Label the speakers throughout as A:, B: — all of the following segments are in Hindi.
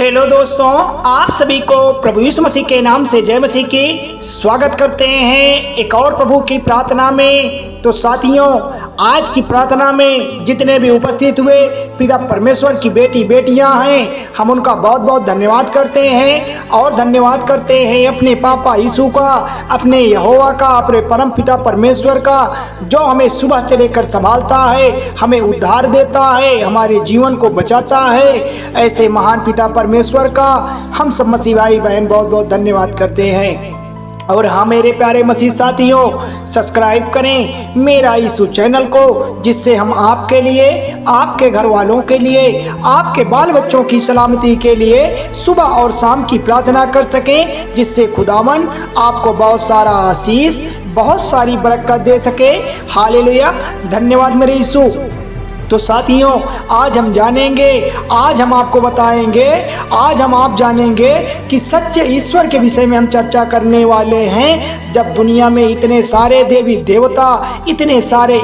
A: हेलो दोस्तों, आप सभी को प्रभु यीशु मसीह के नाम से जय मसीह की स्वागत करते हैं एक और प्रभु की प्रार्थना में। तो साथियों, आज की प्रार्थना में जितने भी उपस्थित हुए पिता परमेश्वर की बेटी बेटियां हैं, हम उनका बहुत बहुत धन्यवाद करते हैं और धन्यवाद करते हैं अपने पापा यीशु का, अपने यहोवा का, अपने परम पिता परमेश्वर का, जो हमें सुबह से लेकर संभालता है, हमें उद्धार देता है, हमारे जीवन को बचाता है। ऐसे महान पिता परमेश्वर का हम सब मसीह भाई बहन बहुत बहुत धन्यवाद करते हैं। और हाँ मेरे प्यारे मसीह साथियों, सब्सक्राइब करें मेरा यीशु चैनल को, जिससे हम आपके लिए, आपके घर वालों के लिए, आपके बाल बच्चों की सलामती के लिए सुबह और शाम की प्रार्थना कर सकें, जिससे खुदावन आपको बहुत सारा आशीष, बहुत सारी बरकत दे सके। हालेलुया, धन्यवाद मेरे यीशु। तो साथियों, आज हम जानेंगे, आज हम आपको बताएंगे, आज हम आप जानेंगे कि सच्चे ईश्वर के विषय में हम चर्चा करने वाले हैं। जब दुनिया में इतने सारे देवी देवता, इतने सारे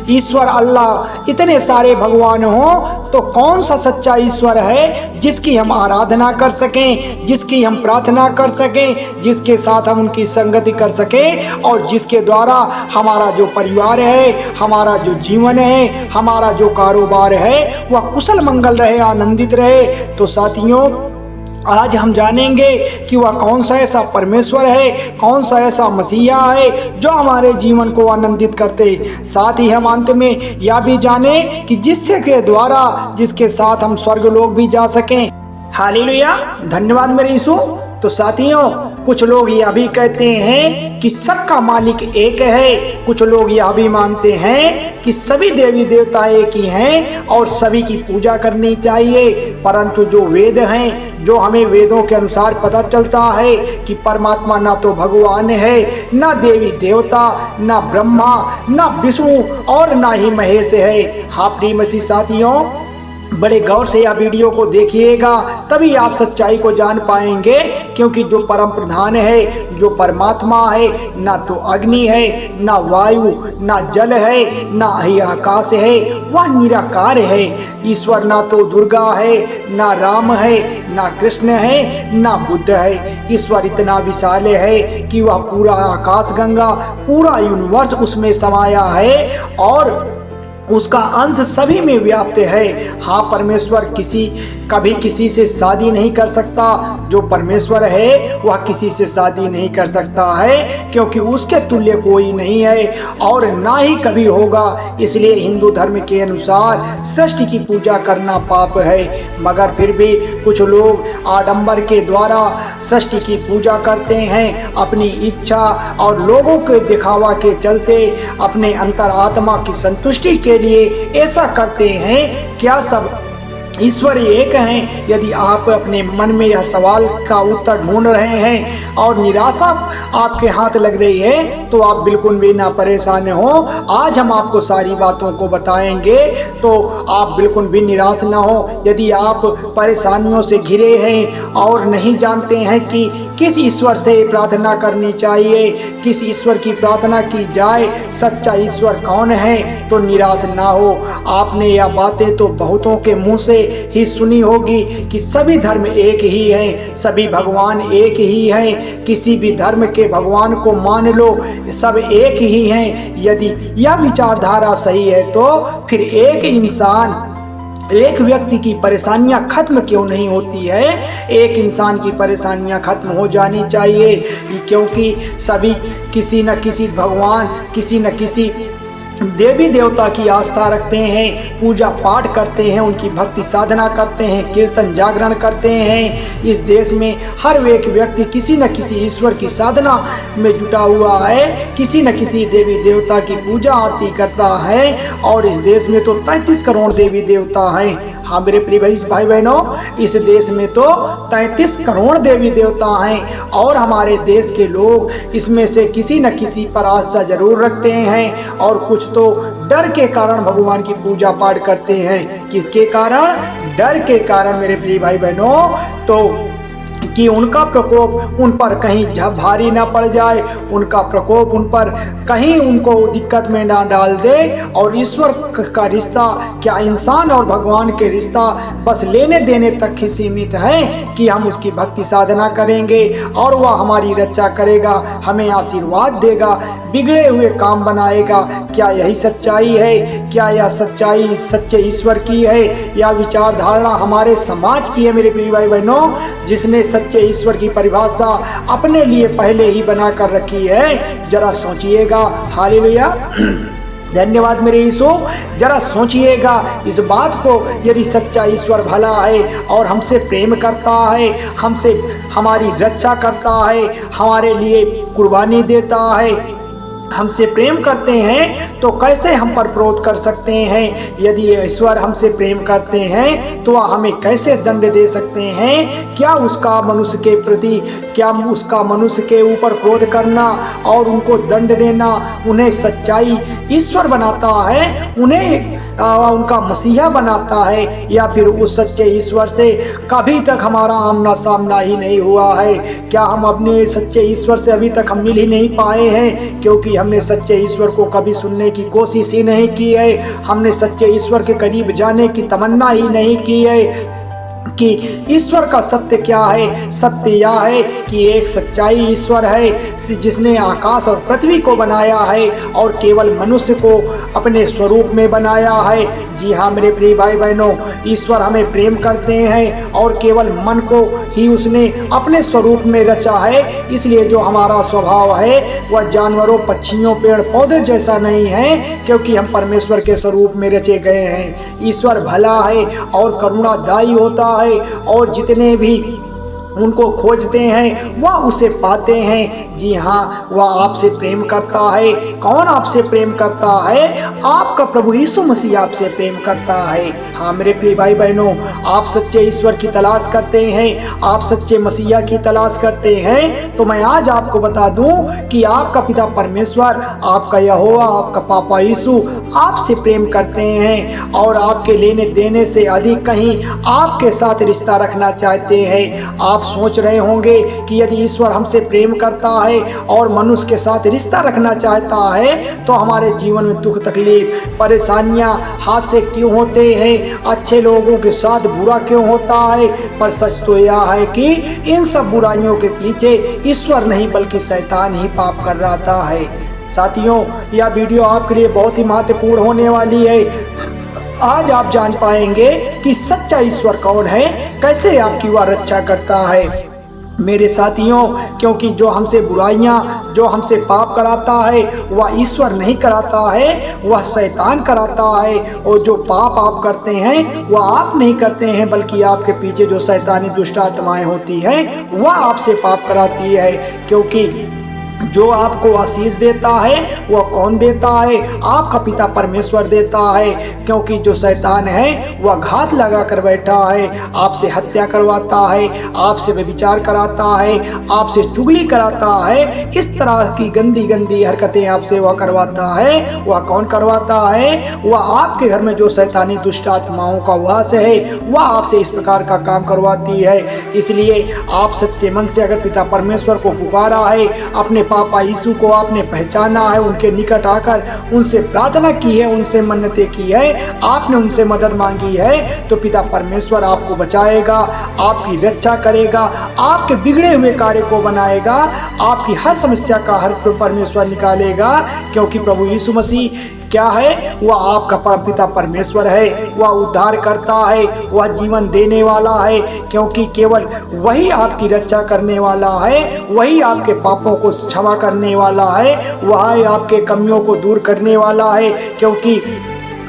A: ईश्वर अल्लाह, इतने सारे भगवान हो, तो कौन सा सच्चा ईश्वर है जिसकी हम आराधना कर सकें, जिसकी हम प्रार्थना कर सकें, जिसके साथ हम उनकी संगति कर सकें और जिसके द्वारा हमारा जो परिवार है, हमारा जो जीवन है, हमारा जो कारोबार है वह कुशल मंगल रहे, आनंदित रहे। तो साथियों, आज हम जानेंगे कि वह कौन सा ऐसा परमेश्वर है, कौन सा ऐसा मसीहा है जो हमारे जीवन को आनंदित करते। साथ ही हम अंत में यह भी जाने कि जिससे के द्वारा, जिसके साथ हम स्वर्ग लोक भी जा सकें। हालेलुया, धन्यवाद मेरे यीशु। तो साथियों, कुछ लोग यह भी कहते हैं कि सबका मालिक एक है, कुछ लोग यह भी मानते हैं कि सभी देवी देवता एक ही हैं और सभी की पूजा करनी चाहिए। परंतु जो वेद हैं, जो हमें वेदों के अनुसार पता चलता है कि परमात्मा ना तो भगवान है, ना देवी देवता, ना ब्रह्मा, ना विष्णु और ना ही महेश है। हाँ प्रिय मसीह साथियों, बड़े गौर से यह वीडियो को देखिएगा, तभी आप सच्चाई को जान पाएंगे। क्योंकि जो परम प्रधान है, जो परमात्मा है, ना तो अग्नि है, ना वायु, ना जल है, ना ही आकाश है, वह निराकार है। ईश्वर ना तो दुर्गा है, ना राम है, ना कृष्ण है, ना बुद्ध है। ईश्वर इतना विशाल है कि वह पूरा आकाश गंगा, पूरा यूनिवर्स उसमें समाया है और उसका अंश सभी में व्याप्त है। हाँ, परमेश्वर कभी किसी से शादी नहीं कर सकता। जो परमेश्वर है वह किसी से शादी नहीं कर सकता है, क्योंकि उसके तुल्य कोई नहीं है और ना ही कभी होगा। इसलिए हिंदू धर्म के अनुसार सृष्टि की पूजा करना पाप है। मगर फिर भी कुछ लोग आडंबर के द्वारा सृष्टि की पूजा करते हैं, अपनी इच्छा और लोगों के दिखावा के चलते, अपने अंतरात्मा की संतुष्टि के लिए ऐसा करते हैं। क्या सब ईश्वर एक हैं? यदि आप अपने मन में यह सवाल का उत्तर ढूंढ रहे हैं और निराशा आपके हाथ लग रही है, तो आप बिल्कुल भी ना परेशान हो। आज हम आपको सारी बातों को बताएंगे, तो आप बिल्कुल भी निराश ना हो। यदि आप परेशानियों से घिरे हैं और नहीं जानते हैं कि किस ईश्वर से प्रार्थना करनी चाहिए, किस ईश्वर की प्रार्थना की जाए, सच्चा ईश्वर कौन है, तो निराश ना हो। आपने यह बातें तो बहुतों के मुंह से ही सुनी होगी कि सभी धर्म एक ही हैं, सभी भगवान एक ही हैं, किसी भी धर्म के भगवान को मान लो, सब एक ही हैं। यदि यह विचारधारा सही है, तो फिर एक इंसान, एक व्यक्ति की परेशानियां खत्म क्यों नहीं होती है? एक इंसान की परेशानियां खत्म हो जानी चाहिए, क्योंकि सभी किसी न किसी भगवान, किसी न किसी देवी देवता की आस्था रखते हैं, पूजा पाठ करते हैं, उनकी भक्ति साधना करते हैं, कीर्तन जागरण करते हैं। इस देश में हर एक व्यक्ति किसी न किसी ईश्वर की साधना में जुटा हुआ है, किसी न किसी देवी देवता की पूजा आरती करता है। और इस देश में तो 33 करोड़ देवी देवता हैं। हाँ मेरे प्रिय भाई बहनों, इस देश में तो 33 करोड़ देवी देवता हैं और हमारे देश के लोग इसमें से किसी न किसी पर आस्था जरूर रखते हैं और कुछ तो डर के कारण भगवान की पूजा पाठ करते हैं। किसके कारण? डर के कारण मेरे प्रिय भाई बहनों। तो कि उनका प्रकोप उन पर कहीं भारी ना पड़ जाए, उनका प्रकोप उन पर कहीं उनको दिक्कत में ना डाल दे। और ईश्वर का रिश्ता क्या इंसान और भगवान के रिश्ता बस लेने देने तक ही सीमित है कि हम उसकी भक्ति साधना करेंगे और वह हमारी रक्षा करेगा, हमें आशीर्वाद देगा, बिगड़े हुए काम बनाएगा। क्या यही सच्चाई है? क्या यह सच्चाई सच्चे ईश्वर की है या विचारधारणा हमारे समाज की है मेरे प्रिय भाई बहनों, जिसने सच्चे ईश्वर की परिभाषा अपने लिए पहले ही बना कर रखी है? जरा सोचिएगा। हालेलुया, धन्यवाद मेरे यीशु। जरा सोचिएगा इस बात को, यदि सच्चा ईश्वर भला है और हमसे प्रेम करता है, हमसे हमारी रक्षा करता है, हमारे लिए कुर्बानी देता है, हमसे प्रेम करते हैं, तो कैसे हम पर क्रोध कर सकते हैं? यदि ईश्वर हमसे प्रेम करते हैं तो वह हमें कैसे दंड दे सकते हैं? क्या उसका मनुष्य के प्रति, क्या उसका मनुष्य के ऊपर क्रोध करना और उनको दंड देना उन्हें सच्चाई ईश्वर बनाता है, उन्हें उनका मसीहा बनाता है? या फिर उस सच्चे ईश्वर से कभी तक हमारा आमना सामना ही नहीं हुआ है? क्या हम अपने सच्चे ईश्वर से अभी तक हम मिल ही नहीं पाए हैं? क्योंकि हमने सच्चे ईश्वर को कभी सुनने की कोशिश ही नहीं की है, हमने सच्चे ईश्वर के करीब जाने की तमन्ना ही नहीं की है कि ईश्वर का सत्य क्या है। सत्य यह है कि एक सच्चाई ईश्वर है जिसने आकाश और पृथ्वी को बनाया है और केवल मनुष्य को अपने स्वरूप में बनाया है। जी हाँ मेरे प्रिय भाई बहनों, ईश्वर हमें प्रेम करते हैं और केवल मन को ही उसने अपने स्वरूप में रचा है। इसलिए जो हमारा स्वभाव है वह जानवरों, पक्षियों, पेड़ पौधे जैसा नहीं है, क्योंकि हम परमेश्वर के स्वरूप में रचे गए हैं। ईश्वर भला है और करुणादायी होता है और जितने भी उनको खोजते हैं वह उसे पाते हैं। जी हाँ, वह आपसे प्रेम करता है। कौन आपसे प्रेम करता है? आपका प्रभु यीशु मसीह आपसे प्रेम करता है। हाँ मेरे प्रिय भाई बहनों, आप सच्चे ईश्वर की तलाश करते हैं, आप सच्चे मसीहा की तलाश करते हैं, तो मैं आज आपको बता दूं कि आपका पिता परमेश्वर, आपका यहोवा, आपका पापा यीशु आपसे प्रेम करते हैं और आपके लेने देने से अधिक कहीं आपके साथ रिश्ता रखना चाहते हैं। आप सोच रहे होंगे कि यदि ईश्वर हमसे प्रेम करता है और मनुष्य के साथ रिश्ता रखना चाहता है तो हमारे जीवन में दुख, तकलीफ, परेशानियां, हादसे क्यों होते हैं, अच्छे लोगों के साथ बुरा क्यों होता है? पर सच तो यह है कि इन सब बुराइयों के पीछे ईश्वर नहीं बल्कि शैतान ही पाप कर रहा है। साथियों, यह वीडियो आपके लिए बहुत ही महत्वपूर्ण होने वाली है। आज आप जान पाएंगे कि सच्चा ईश्वर कौन है, कैसे आपकी वह रक्षा करता है मेरे साथियों। क्योंकि जो हमसे बुराइयां, जो हमसे पाप कराता है वह ईश्वर नहीं कराता है, वह शैतान कराता है। और जो पाप आप करते हैं वह आप नहीं करते हैं, बल्कि आपके पीछे जो शैतानी दुष्ट आत्माएं होती हैं वह आपसे पाप कराती है। क्योंकि जो आपको आशीष देता है वह कौन देता है? आपका पिता परमेश्वर देता है। क्योंकि जो शैतान है वह घात लगा कर बैठा है, आपसे हत्या करवाता है, आपसे व्यभिचार कराता है, आपसे चुगली कराता है, इस तरह की गंदी गंदी हरकतें आपसे वह करवाता है। वह कौन करवाता है? वह आपके घर में जो शैतानी दुष्ट आत्माओं का वास है वह आपसे इस प्रकार का काम करवाती है। इसलिए आप सच्चे मन से अगर पिता परमेश्वर को पुकारा है, अपने पापा यीशु को आपने पहचाना है, उनके निकट आकर उनसे प्रार्थना की है, उनसे मन्नतें की है, आपने उनसे मदद मांगी है, तो पिता परमेश्वर आपको बचाएगा, आपकी रक्षा करेगा, आपके बिगड़े हुए कार्य को बनाएगा, आपकी हर समस्या का हर परमेश्वर निकालेगा। क्योंकि प्रभु यीशु मसीह क्या है? वह आपका परमपिता परमेश्वर है, वह उद्धार करता है, वह जीवन देने वाला है। क्योंकि केवल वही आपकी रक्षा करने वाला है, वही आपके पापों को क्षमा करने वाला है, वह आपके कमियों को दूर करने वाला है। क्योंकि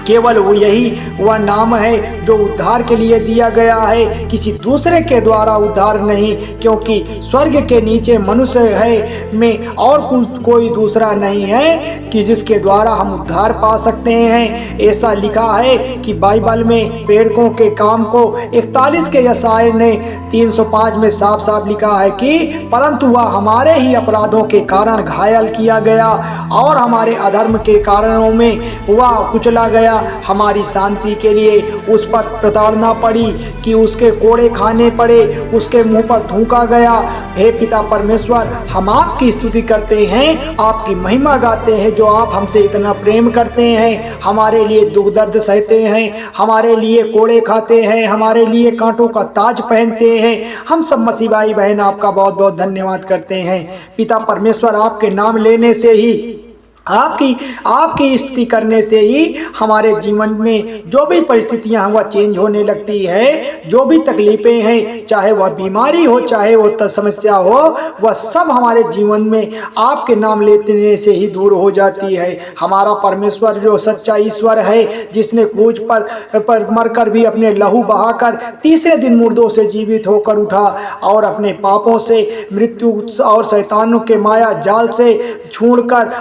A: केवल वो यही वह नाम है जो उद्धार के लिए दिया गया है, किसी दूसरे के द्वारा उद्धार नहीं। क्योंकि स्वर्ग के नीचे मनुष्य है में और कोई दूसरा नहीं है कि जिसके द्वारा हम उद्धार पा सकते हैं। ऐसा लिखा है कि बाइबल में प्रेरितों के काम को 41 के यशायाह ने 305 में साफ साफ लिखा है कि परंतु वह हमारे ही अपराधों के कारण घायल किया गया और हमारे अधर्म के कारणों में वह कुचला गया हमारी शांति के लिए उस पर प्रताड़ना पड़ी कि उसके कोड़े खाने पड़े, उसके मुंह पर थूका गया। हे पिता परमेश्वर, हम आपकी स्तुति करते हैं, आपकी महिमा गाते हैं, जो आप हमसे इतना प्रेम करते हैं, हमारे लिए दुख दर्द सहते हैं, हमारे लिए कोड़े खाते हैं, हमारे लिए कांटों का ताज पहनते हैं। हम सब मसीह भाई बहन आपका बहुत बहुत धन्यवाद करते हैं। पिता परमेश्वर, आपके नाम लेने से ही, आपकी स्तुति करने से ही हमारे जीवन में जो भी परिस्थितियां हैं वह चेंज होने लगती है। जो भी तकलीफें हैं, चाहे वह बीमारी हो, चाहे वह समस्या हो, वह सब हमारे जीवन में आपके नाम लेने से ही दूर हो जाती है। हमारा परमेश्वर जो सच्चा ईश्वर है, जिसने क्रूज पर मरकर भी अपने लहू बहाकर तीसरे दिन मुर्दों से जीवित होकर उठा और अपने पापों से, मृत्यु और शैतानों के माया जाल से छोड़कर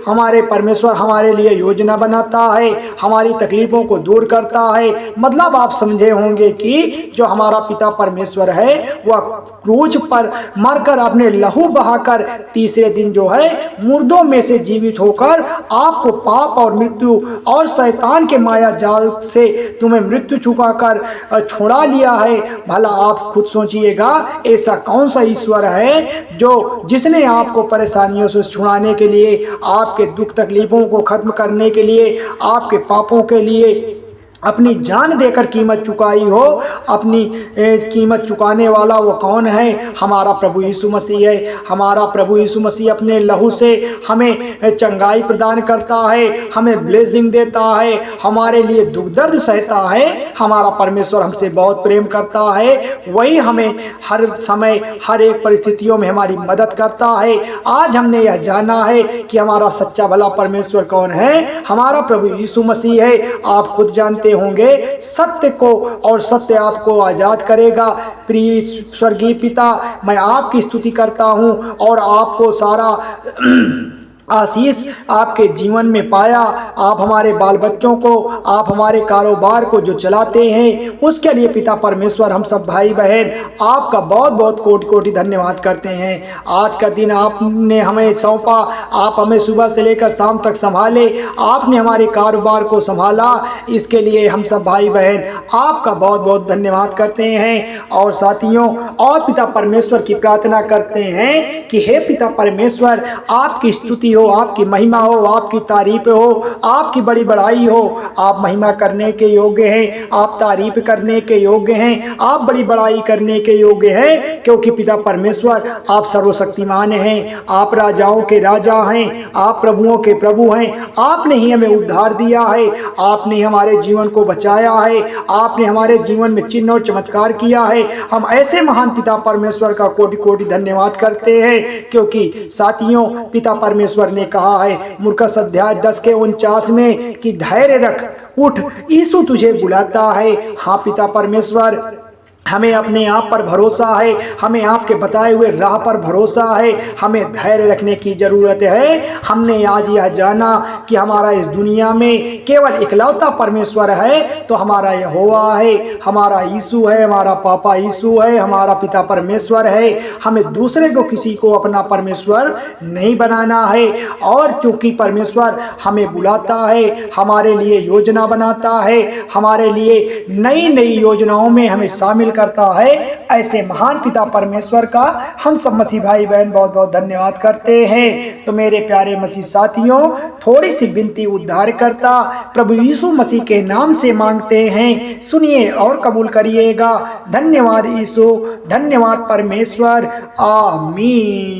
A: हमारे परमेश्वर हमारे लिए योजना बनाता है, हमारी तकलीफों को दूर करता है। मतलब आप समझे होंगे कि जो हमारा पिता परमेश्वर है वह क्रूज पर मरकर अपने लहू बहाकर तीसरे दिन जो है मुर्दों में से जीवित होकर आपको पाप और मृत्यु और शैतान के माया जाल से तुम्हें मृत्यु चुकाकर छुड़ा लिया है। भला आप खुद सोचिएगा, ऐसा कौन सा ईश्वर है जिसने आपको परेशानियों से छुड़ाने के लिए, आपके दुख तकलीफों को खत्म करने के लिए, आपके पापों के लिए अपनी जान देकर कीमत चुकाई हो। अपनी कीमत चुकाने वाला वो कौन है? हमारा प्रभु यीशु मसीह है। हमारा प्रभु यीशु मसीह अपने लहू से हमें चंगाई प्रदान करता है, हमें ब्लेसिंग देता है, हमारे लिए दुख दर्द सहता है। हमारा परमेश्वर हमसे बहुत प्रेम करता है, वही हमें हर समय हर एक परिस्थितियों में हमारी मदद करता है। आज हमने यह जाना है कि हमारा सच्चा भला परमेश्वर कौन है। हमारा प्रभु यीशु मसीह है। आप खुद जानते होंगे सत्य को, और सत्य आपको आजाद करेगा। प्रिय स्वर्गीय पिता, मैं आपकी स्तुति करता हूं और आपको सारा आशीष आपके जीवन में पाया। आप हमारे बाल बच्चों को, आप हमारे कारोबार को जो चलाते हैं, उसके लिए पिता परमेश्वर हम सब भाई बहन आपका बहुत बहुत कोटि कोटि धन्यवाद करते हैं। आज का दिन आपने हमें सौंपा, आप हमें सुबह से लेकर शाम तक संभाले, आपने हमारे कारोबार को संभाला, इसके लिए हम सब भाई बहन आपका बहुत बहुत धन्यवाद करते हैं। और साथियों, और पिता परमेश्वर की प्रार्थना करते हैं कि हे पिता परमेश्वर, आपकी स्तुति हो, आपकी महिमा हो, आपकी तारीफ हो, आपकी बड़ी बड़ाई हो। आप महिमा करने के योग्य हैं, आप तारीफ करने के योग्य हैं, आप बड़ी बड़ाई करने के योग्य हैं, क्योंकि पिता परमेश्वर आप सर्वशक्तिमान हैं, आप राजाओं के राजा हैं, आप प्रभुओं के प्रभु हैं। आपने ही हमें उद्धार दिया है, आपने हमारे जीवन को बचाया है, आपने हमारे जीवन में चिन्ह और चमत्कार किया है। हम ऐसे महान पिता परमेश्वर का कोटि कोटि धन्यवाद करते हैं, क्योंकि साथियों, पिता परमेश्वर ने कहा है मुर्कस अध्याय 10:49 में कि धैर्य रख, उठ, यीशु तुझे बुलाता है। हाँ पिता परमेश्वर, हमें अपने आप पर भरोसा है, हमें आपके बताए हुए राह पर भरोसा है, हमें धैर्य रखने की ज़रूरत है। हमने आज यह जाना कि हमारा इस दुनिया में केवल इकलौता परमेश्वर है, तो हमारा यहोवा है, हमारा यीशु है, हमारा पापा यीशु है, हमारा पिता परमेश्वर है। हमें दूसरे को, किसी को अपना परमेश्वर नहीं बनाना है। और क्योंकि परमेश्वर हमें बुलाता है, हमारे लिए योजना बनाता है, हमारे लिए नई नई योजनाओं में हमें शामिल करता है, ऐसे महान पिता परमेश्वर का हम सब मसीह भाई बहन बहुत बहुत धन्यवाद करते हैं। तो मेरे प्यारे मसीह साथियों, थोड़ी सी विनती उद्धार करता प्रभु यीशु मसीह के नाम से मांगते हैं, सुनिए और कबूल करिएगा। धन्यवाद यीशु, धन्यवाद परमेश्वर, आमीन।